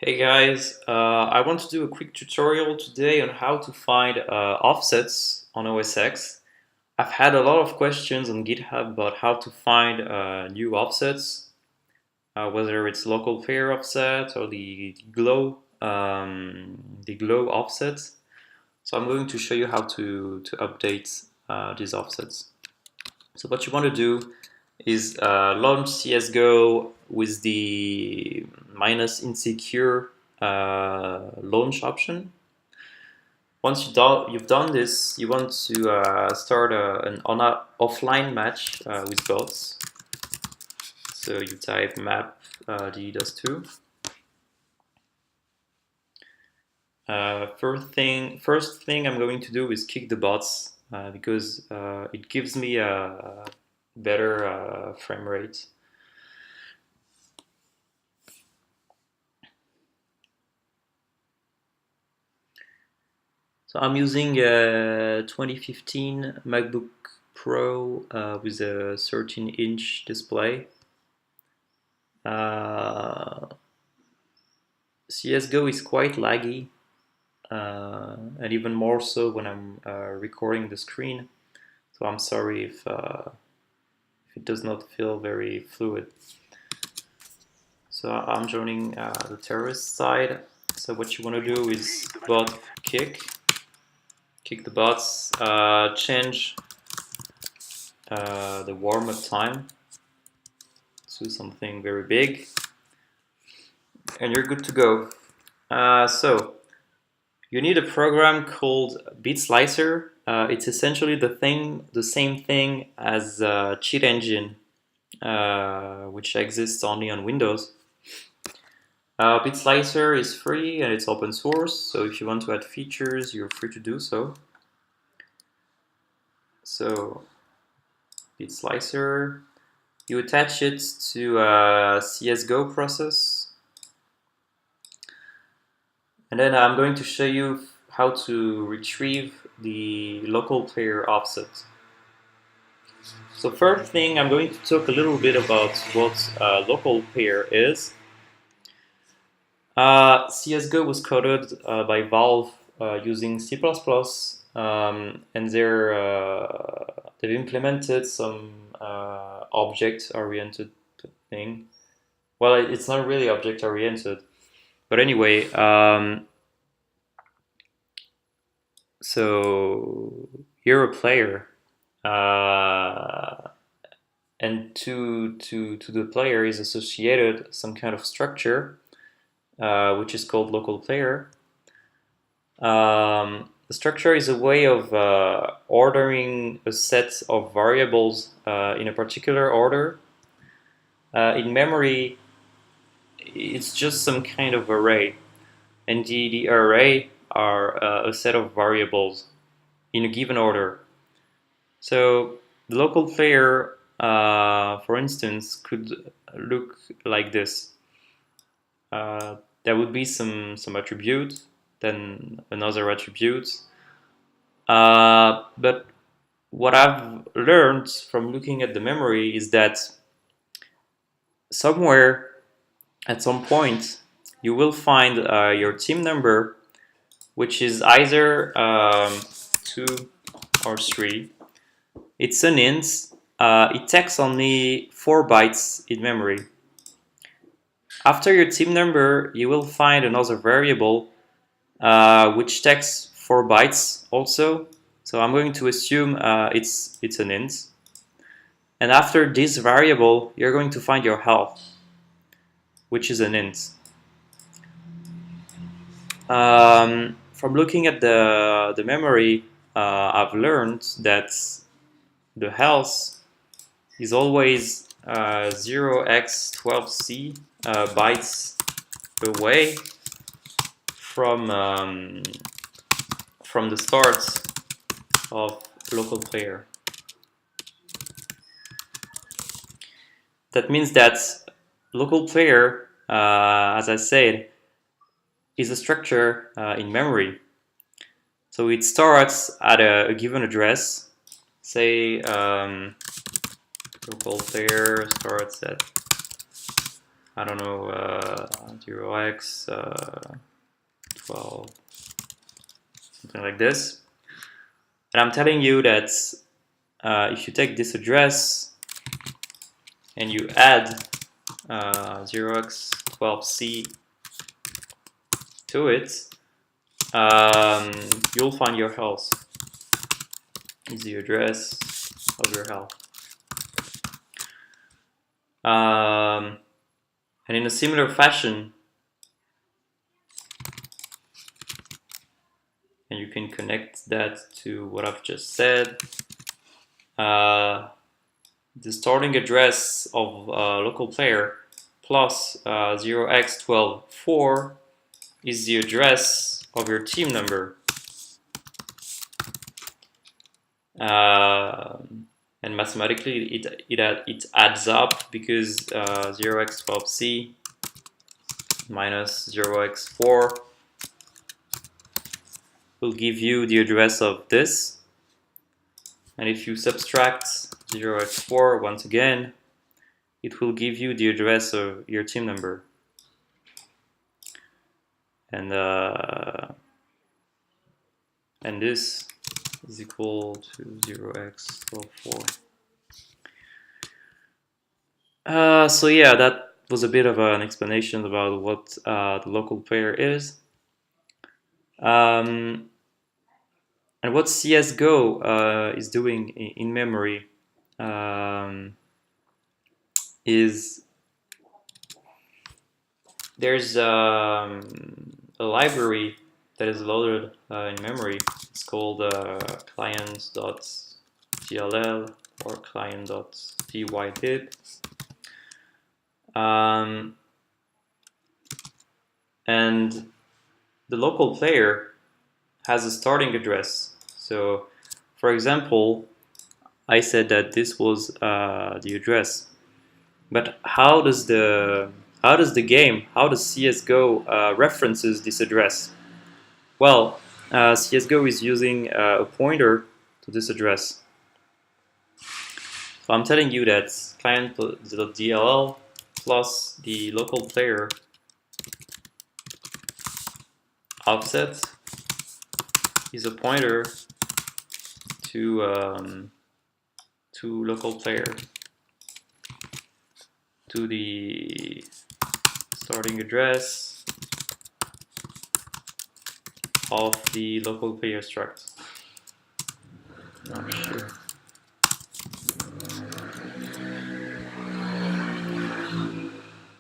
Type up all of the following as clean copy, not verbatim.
Hey guys, I want to do a quick tutorial today on how to find offsets on OSX. I've had a lot of questions on GitHub about how to find new offsets, whether it's LocalPlayer offset or the Glow offset. So I'm going to show you how to update these offsets. So what you want to do is launch CSGO with the -insecure launch option. Once you've done this, you want to start an offline match with bots. So you type map DDoS2. First thing I'm going to do is kick the bots because it gives me a better frame rate. So I'm using a 2015 MacBook Pro with a 13-inch display. CSGO is quite laggy, and even more so when I'm recording the screen. So I'm sorry if it does not feel very fluid. So I'm joining the terrorist side. So what you want to do is bot kick the bots, change the warm-up time to something very big, and you're good to go. So you need a program called Beat Slicer. It's essentially the same thing as Cheat Engine, which exists only on Windows. Beat Slicer is free and it's open source, so if you want to add features, you're free to do so. So, Beat Slicer, you attach it to a CSGO process, and then I'm going to show you how to retrieve the LocalPlayer offset. So first thing, I'm going to talk a little bit about what LocalPlayer is. CSGO was coded by Valve using C++, and they've implemented some object-oriented thing. Well, it's not really object-oriented, but anyway. So you're a player, and to the player is associated some kind of structure, which is called LocalPlayer. The structure is a way of ordering a set of variables in a particular order. In memory, it's just some kind of array, and the array are a set of variables in a given order. So the LocalPlayer, for instance, could look like this. There would be some attribute, then another attribute. But what I've learned from looking at the memory is that somewhere, at some point, you will find your team number, which is either 2 or 3. It's an int. It takes only 4 bytes in memory. After your team number, you will find another variable which takes 4 bytes also. So I'm going to assume it's an int. And after this variable, you're going to find your health, which is an int. From looking at the memory, I've learned that the health is always 0x12c bytes away from the start of LocalPlayer. That means that LocalPlayer, as I said, is a structure in memory. So it starts at a given address. Say LocalPlayer starts at I don't know, 0x 12, something like this. And I'm telling you that if you take this address and you add 0x12c to it, you'll find your house. Is the address of your house. And in a similar fashion, and you can connect that to what I've just said, the starting address of LocalPlayer plus 0x124 is the address of your team number. And mathematically it adds up because 0x12c minus 0x4 will give you the address of this. And if you subtract 0x4 once again, it will give you the address of your team number. And this is equal to 0x124. So yeah, that was a bit of an explanation about what the LocalPlayer is. And what CSGO is doing in memory is there's a library that is loaded in memory. It's called client.dll or client.pybib. And the LocalPlayer has a starting address. So, for example, I said that this was the address. But how does CSGO references this address? Well, CSGO is using a pointer to this address. So I'm telling you that client.dll plus the LocalPlayer offset is a pointer to LocalPlayer, to the starting address of the LocalPlayer struct. Not sure.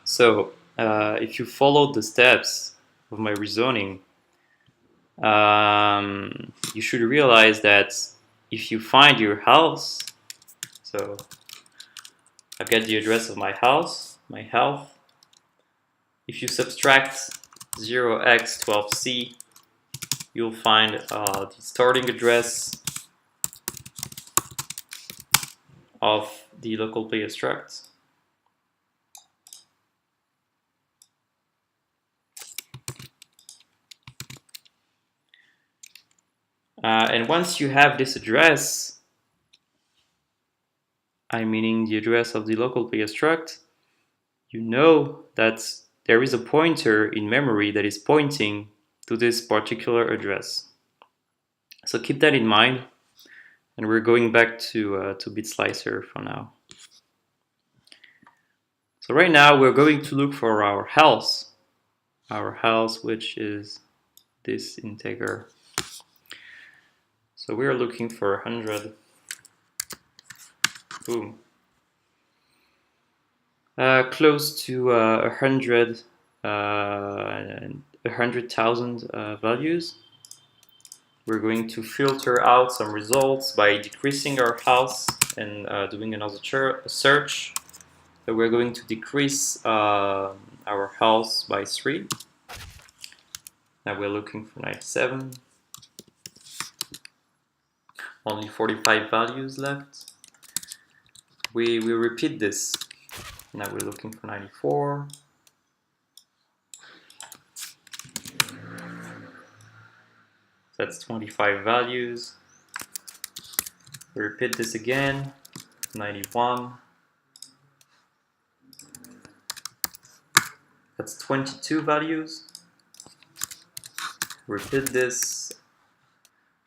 So if you follow the steps of my reasoning, you should realize that if you find your house, so I've got the address of my house, my health. If you subtract 0x12c, you'll find the starting address of the LocalPlayer struct. And once you have this address, I'm meaning the address of the LocalPlayer struct, you know that there is a pointer in memory that is pointing to this particular address. So keep that in mind, and we're going back to BitSlicer for now. So right now we're going to look for our house, which is this integer. So we're looking for 100. Boom. Close to 100,000 values. We're going to filter out some results by decreasing our house and doing another search. So we're going to decrease our house by 3. Now we're looking for 97. Only 45 values left. We repeat this. Now we're looking for 94. That's 25 values. We repeat this again. 91. That's 22 values. Repeat this.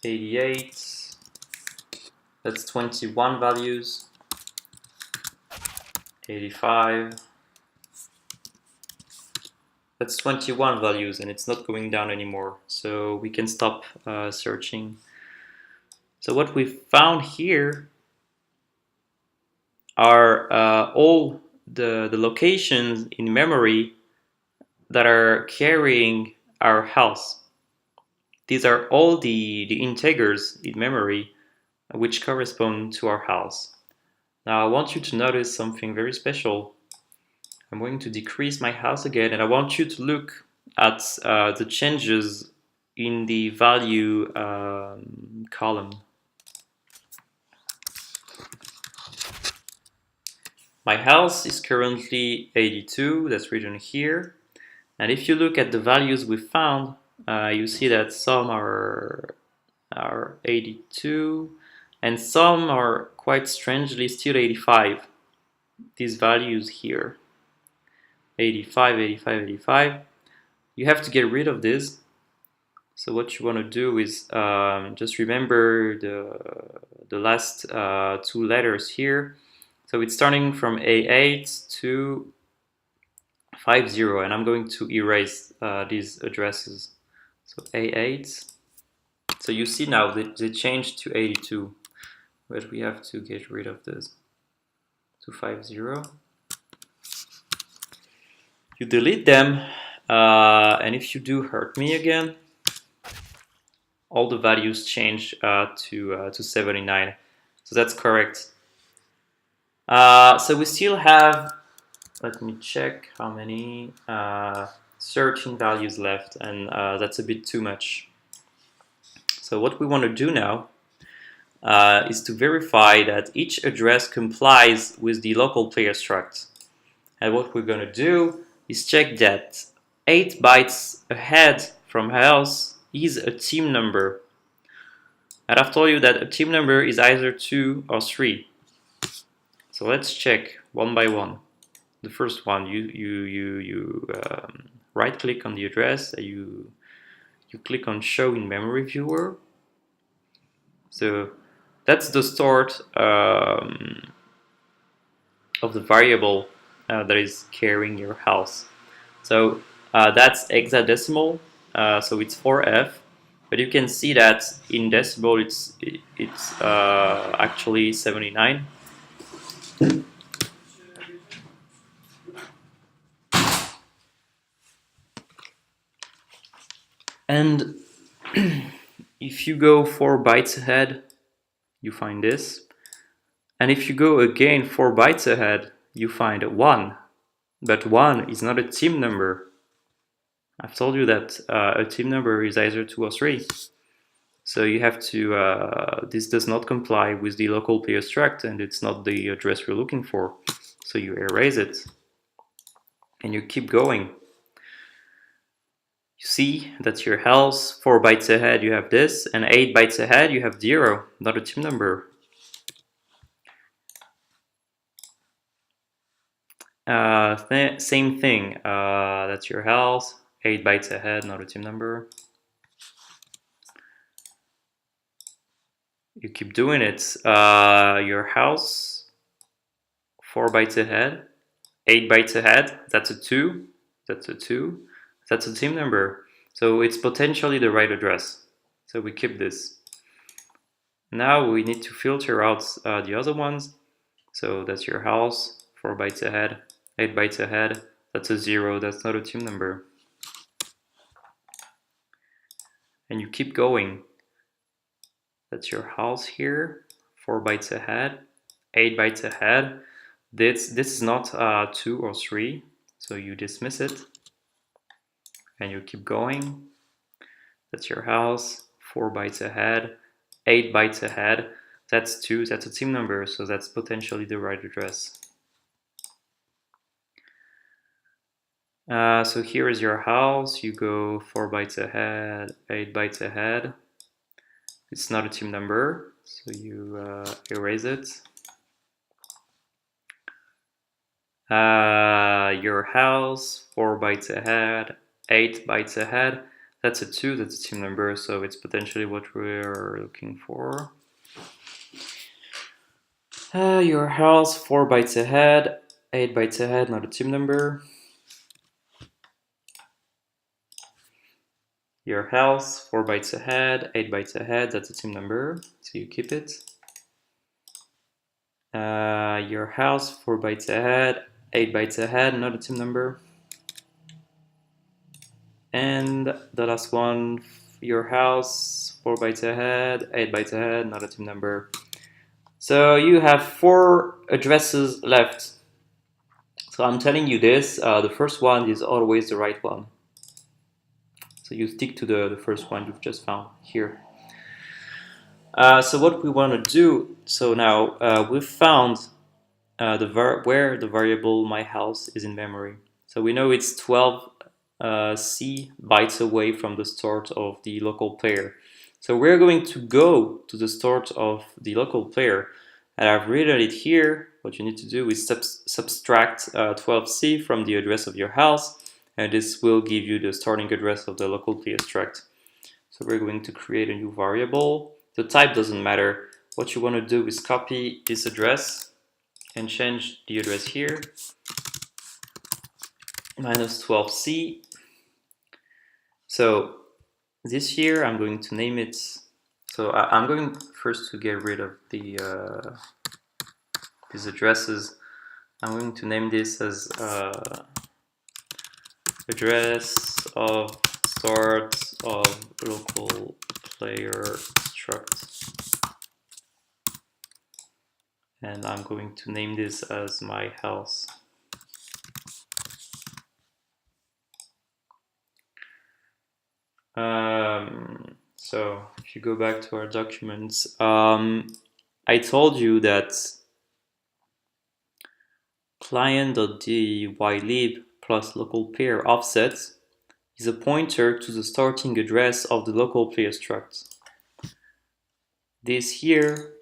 88. That's 21 values. 85. That's 21 values, and it's not going down anymore. So we can stop searching. So what we found here are all the locations in memory that are carrying our house. These are all the integers in memory which correspond to our house. Now I want you to notice something very special. I'm going to decrease my house again, and I want you to look at the changes in the value column. My house is currently 82, that's written here. And if you look at the values we found, you see that some are 82 and some are quite strangely still 85. These values here, 85, 85, 85. You have to get rid of this. So what you want to do is just remember the last two letters here. So it's starting from A8 to 50, and I'm going to erase these addresses. So A8. So you see now they changed to 82, but we have to get rid of this to 50. You delete them, and if you do hurt me again, all the values change to 79. So that's correct. So we still have, let me check how many searching values left, and that's a bit too much. So what we want to do now is to verify that each address complies with the LocalPlayer struct. And what we're going to do is check that 8 bytes ahead from house is a team number. And I've told you that a team number is either 2 or 3. So let's check one by one. The first one, you right click on the address, you click on show in memory viewer. So that's the start of the variable that is carrying your house. So that's hexadecimal, so it's 4F, but you can see that in decimal it's actually 79. And if you go 4 bytes ahead, you find this. And if you go again 4 bytes ahead, you find 1. But 1 is not a team number. I've told you that a team number is either 2 or 3. So you have to, this does not comply with the LocalPlayer struct, and it's not the address we're looking for. So you erase it, and you keep going. You see that your house, 4 bytes ahead you have this, and 8 bytes ahead you have 0, not a team number. Same thing, that's your house, 8 bytes ahead, not a team number. You keep doing it. Your house, 4 bytes ahead, 8 bytes ahead, that's a 2, that's a 2, that's a team number. So it's potentially the right address. So we keep this. Now we need to filter out the other ones. So that's your house, 4 bytes ahead, 8 bytes ahead, that's a 0, that's not a team number. And you keep going. That's your house here, 4 bytes ahead, 8 bytes ahead. This is not 2 or 3, so you dismiss it. And you keep going. That's your house, 4 bytes ahead, 8 bytes ahead. That's 2, that's a team number, so that's potentially the right address. So here is your house, you go 4 bytes ahead, 8 bytes ahead. It's not a team number, so you erase it. Your house, 4 bytes ahead, 8 bytes ahead. That's a 2, that's a team number, so it's potentially what we're looking for. Your house, 4 bytes ahead, 8 bytes ahead, not a team number. Your house, 4 bytes ahead, 8 bytes ahead, that's a team number, so you keep it. Your house, 4 bytes ahead, 8 bytes ahead, not a team number. And the last one, your house, 4 bytes ahead, 8 bytes ahead, not a team number. So you have 4 addresses left. So I'm telling you this, the first one is always the right one. So you stick to the first one you've just found here. So what we want to do, so now we've found where the variable my house is in memory. So we know it's 12 C bytes away from the start of the local player. So we're going to go to the start of the local player, and I've written it here. What you need to do is subtract 12C from the address of your house, and this will give you the starting address of the local player struct. So we're going to create a new variable. The type doesn't matter. What you want to do is copy this address and change the address here, minus 12C. So this here, I'm going to name it. So I'm going first to get rid of the these addresses. I'm going to name this as address of start of local player struct. And I'm going to name this as my house. So if you go back to our documents, I told you that client.dylib plus local player offset is a pointer to the starting address of the local player struct. This here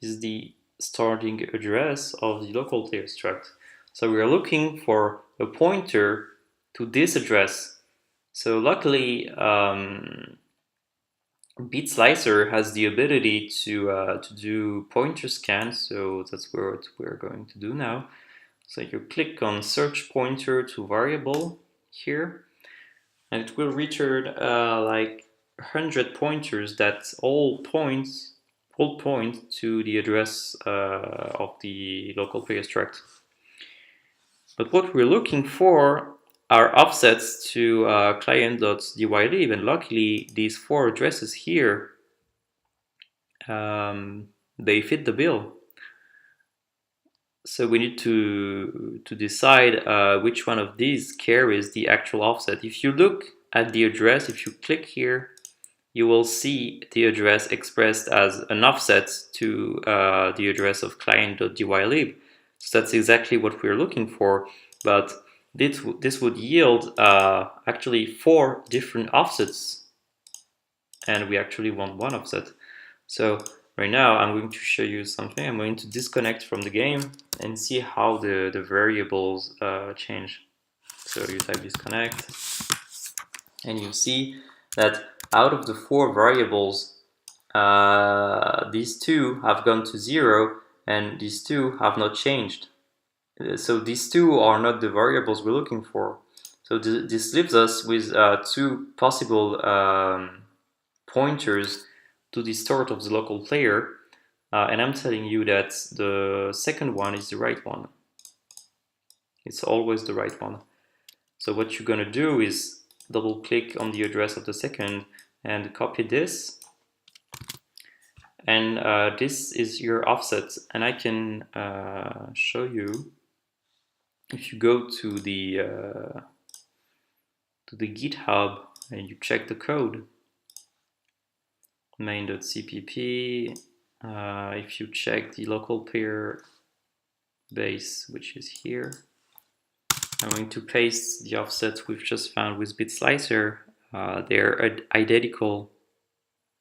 is the starting address of the local player struct. So we are looking for a pointer to this address. So luckily, BitSlicer has the ability to do pointer scans, so that's what we're going to do now. So you click on search pointer to variable here, and it will return like 100 pointers that all point to the address of the local player struct. But what we're looking for are offsets to client.dylib, and luckily these 4 addresses here, they fit the bill. So we need to decide which one of these carries the actual offset. If you look at the address, if you click here, you will see the address expressed as an offset to the address of client.dylib. So that's exactly what we're looking for, but this would yield actually 4 different offsets, and we actually want 1 offset. So right now I'm going to show you something. I'm going to disconnect from the game and see how the variables change. So you type disconnect, and you see that out of the 4 variables, these 2 have gone to 0 and these 2 have not changed. So these 2 are not the variables we're looking for. So this leaves us with 2 possible pointers to the start of the local player, and I'm telling you that the second one is the right one. It's always the right one. So what you're gonna do is double click on the address of the second and copy this, and this is your offset. And I can show you, if you go to the GitHub and you check the code, main.cpp, if you check the local pair base, which is here, I'm going to paste the offset we've just found with BitSlicer. They're identical,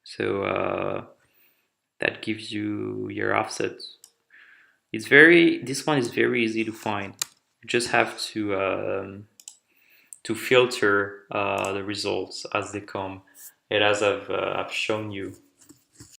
so that gives you your offset. This one is very easy to find. You just have to filter the results as they come, and as I've shown you.